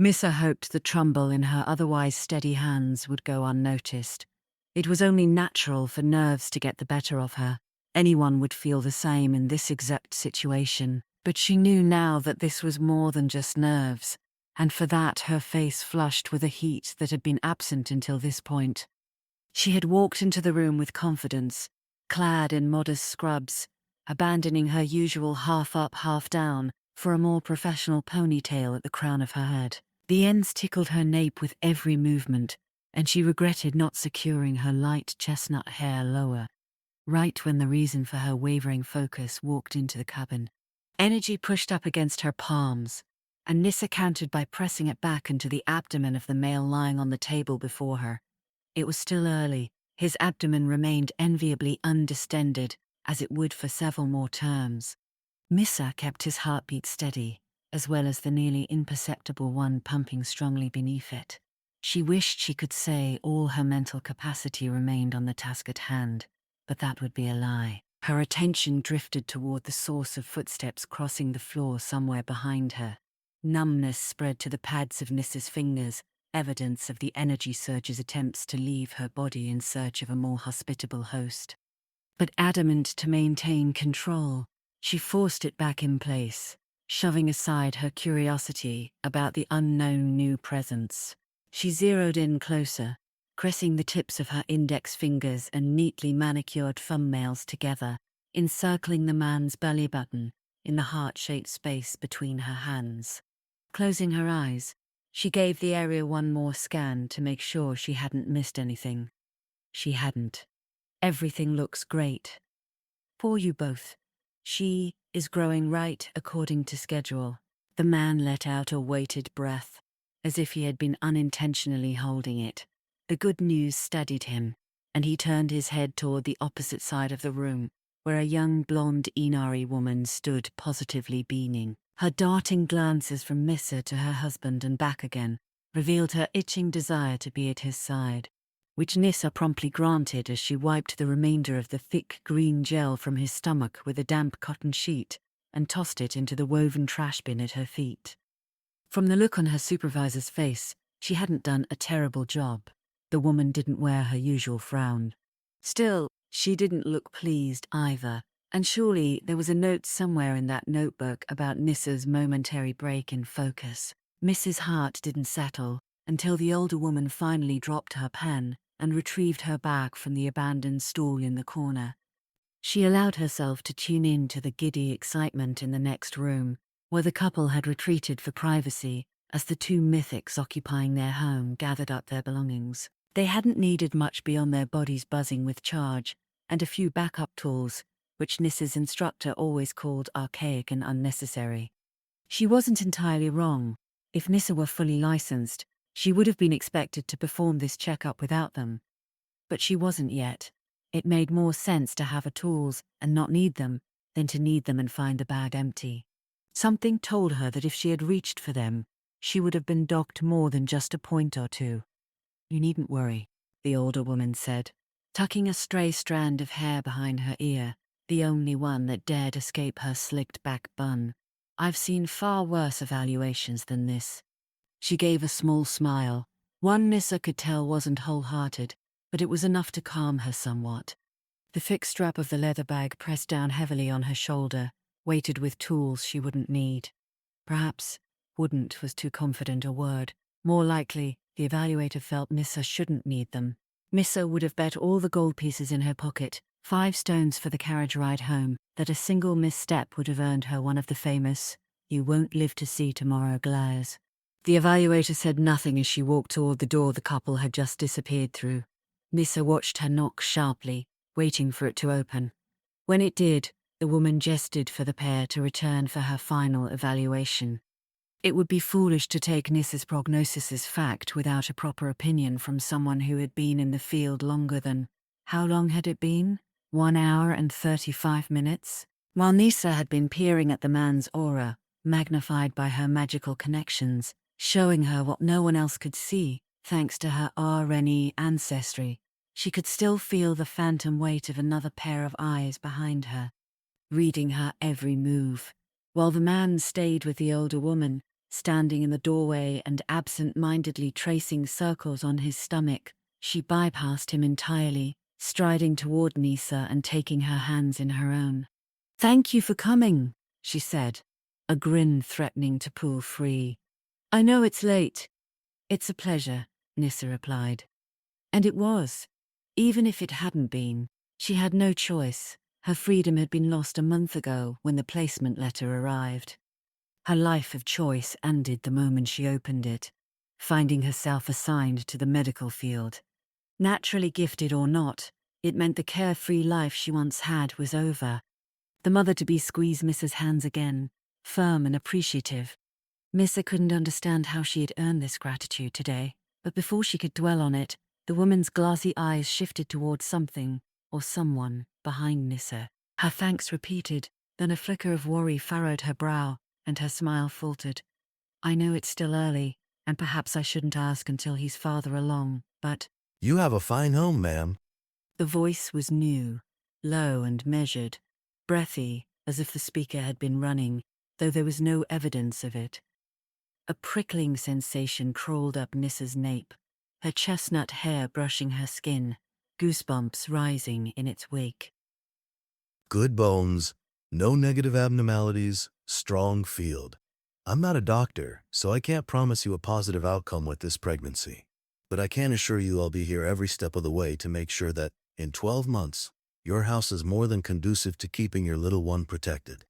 Nyssa hoped the tremble in her otherwise steady hands would go unnoticed. It was only natural for nerves to get the better of her. Anyone would feel the same in this exact situation, but she knew now that this was more than just nerves, and for that her face flushed with a heat that had been absent until this point. She had walked into the room with confidence, clad in modest scrubs, abandoning her usual half-up, half-down for a more professional ponytail at the crown of her head. The ends tickled her nape with every movement, and she regretted not securing her light chestnut hair lower. Right when the reason for her wavering focus walked into the cabin. Energy pushed up against her palms, and Nyssa countered by pressing it back into the abdomen of the male lying on the table before her. It was still early. His abdomen remained enviably undistended, as it would for several more terms. Nyssa kept his heartbeat steady, as well as the nearly imperceptible one pumping strongly beneath it. She wished she could say all her mental capacity remained on the task at hand, but that would be a lie. Her attention drifted toward the source of footsteps crossing the floor somewhere behind her. Numbness spread to the pads of Nyssa's fingers, evidence of the energy surge's attempts to leave her body in search of a more hospitable host. But adamant to maintain control, she forced it back in place, shoving aside her curiosity about the unknown new presence. She zeroed in closer, pressing the tips of her index fingers and neatly manicured thumbnails together, encircling the man's belly button in the heart-shaped space between her hands. Closing her eyes, she gave the area one more scan to make sure she hadn't missed anything. She hadn't. Everything looks great. For you both. She is growing right according to schedule. The man let out a weighted breath, as if he had been unintentionally holding it. The good news steadied him, and he turned his head toward the opposite side of the room, where a young blonde Inari woman stood positively beaming. Her darting glances from Nyssa to her husband and back again revealed her itching desire to be at his side, which Nyssa promptly granted as she wiped the remainder of the thick green gel from his stomach with a damp cotton sheet and tossed it into the woven trash bin at her feet. From the look on her supervisor's face, she hadn't done a terrible job. The woman didn't wear her usual frown. Still, she didn't look pleased either, and surely there was a note somewhere in that notebook about Nyssa's momentary break in focus. Mrs. Hart didn't settle until the older woman finally dropped her pen and retrieved her bag from the abandoned stool in the corner. She allowed herself to tune in to the giddy excitement in the next room, where the couple had retreated for privacy as the two mythics occupying their home gathered up their belongings. They hadn't needed much beyond their bodies buzzing with charge and a few backup tools, which Nyssa's instructor always called archaic and unnecessary. She wasn't entirely wrong. If Nyssa were fully licensed, she would have been expected to perform this checkup without them. But she wasn't yet. It made more sense to have her tools and not need them than to need them and find the bag empty. Something told her that if she had reached for them, she would have been docked more than just a point or two. "You needn't worry," the older woman said, tucking a stray strand of hair behind her ear, the only one that dared escape her slicked-back bun. "I've seen far worse evaluations than this." She gave a small smile, one Nyssa could tell wasn't wholehearted, but it was enough to calm her somewhat. The thick strap of the leather bag pressed down heavily on her shoulder, weighted with tools she wouldn't need. Perhaps wouldn't was too confident a word. More likely, the evaluator felt Nyssa shouldn't need them. Nyssa would have bet all the gold pieces in her pocket, 5 stones for the carriage ride home, that a single misstep would have earned her one of the famous, "You won't live to see tomorrow" glares. The evaluator said nothing as she walked toward the door the couple had just disappeared through. Nyssa watched her knock sharply, waiting for it to open. When it did, the woman gestured for the pair to return for her final evaluation. It would be foolish to take Nyssa's prognosis as fact without a proper opinion from someone who had been in the field longer than— how long had it been? 1 hour and 35 minutes? While Nyssa had been peering at the man's aura, magnified by her magical connections, showing her what no one else could see, thanks to her RNE ancestry, she could still feel the phantom weight of another pair of eyes behind her, reading her every move. While the man stayed with the older woman, Standing in the doorway and absent-mindedly tracing circles on his stomach, she bypassed him entirely, striding toward Nyssa and taking her hands in her own. "Thank you for coming," she said, a grin threatening to pull free. "I know it's late." "It's a pleasure," Nyssa replied. And it was. Even if it hadn't been, she had no choice. Her freedom had been lost a month ago when the placement letter arrived. Her life of choice ended the moment she opened it, finding herself assigned to the medical field. Naturally gifted or not, it meant the carefree life she once had was over. The mother-to-be squeezed Missa's hands again, firm and appreciative. Missa couldn't understand how she had earned this gratitude today, but before she could dwell on it, the woman's glassy eyes shifted towards something, or someone, behind Nyssa. Her thanks repeated, then a flicker of worry furrowed her brow, and her smile faltered. "I know it's still early, and perhaps I shouldn't ask until he's farther along, but—" "You have a fine home, ma'am." The voice was new, low and measured, breathy, as if the speaker had been running, though there was no evidence of it. A prickling sensation crawled up Nyssa's nape, her chestnut hair brushing her skin, goosebumps rising in its wake. "Good bones, no negative abnormalities, strong field. I'm not a doctor, so I can't promise you a positive outcome with this pregnancy. But I can assure you I'll be here every step of the way to make sure that, in 12 months, your house is more than conducive to keeping your little one protected."